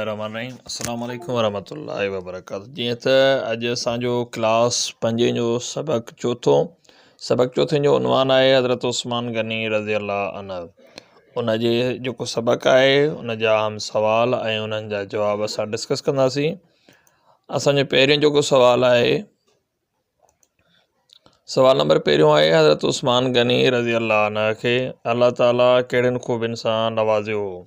बिस्मिल्लाहिर्रहमानिर्रहीम अस्सलाम वालेकुम वरहमतुल्लाहि वबरकातुहू। जीअं त अॼु असांजो क्लास 5 जो सबक़ चोथे जो उनवान आहे हज़रत उस्मान गनी रज़ी अल्लाह अन्हु। उन जे जेको सबक़ आहे उन जा आम सवाल ऐं उन्हनि जा जवाब असां डिस्कस कंदासीं। असांजो पहिरियों जेको सवाल आहे, सवाल नंबर पहिरियों आहे, हज़रत उस्मान गनी रज़ी अल्लाह अन्हु खे अल्लाह ताला कहिड़ियुनि ख़ूबियुनि सां नवाज़ियो हो?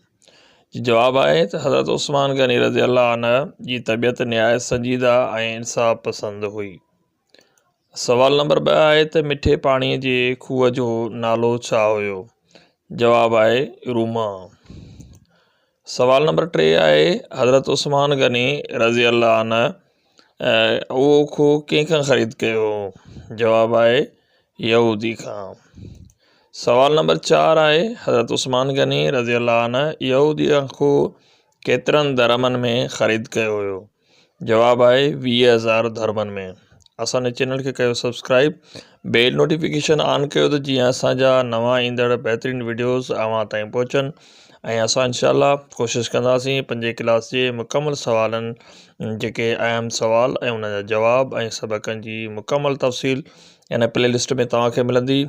जवाब आहे त हज़रत उस्मान गनी रज़ी अल्लाह अन्हु जी तबियत निहायत संजीदा ऐं इंसाफ़ पसंद हुई। सवाल नंबर 2 आहे त मिठे पाणीअ जे खूह जो नालो छा हुयो? जवाब आहे रूमा। सवाल नंबर 3 आहे, हज़रत उस्मान गनी रज़ी अल्लाह अन्हु उहो खूह कंहिंखां ख़रीद कयो हो? जवाब आहे यहूदी खां। सवाल नंबर 4 आहे, हज़रत उस्मान गनी रज़ी अल्लाह अन्हु यहूदी खां खूह केतिरनि दरमनि में ख़रीद कयो हुयो? जवाब आहे 20,000 धर्मनि में। असांजे चैनल खे कयो सब्सक्राइब, बेल नोटिफिकेशन ऑन कयो त जीअं असांजा नवां ईंदड़ बहितरीनु वीडियोज़ अव्हां ताईं पहुचनि। ऐं असां इंशाअल्लाह कोशिशि कंदासीं 5 क्लास जे मुकमल सवालनि जेके अहम सवाल ऐं उन जा जवाब ऐं सबक़नि जी मुकमल तफ़सील इन प्लेलिस्ट में तव्हांखे मिलंदी।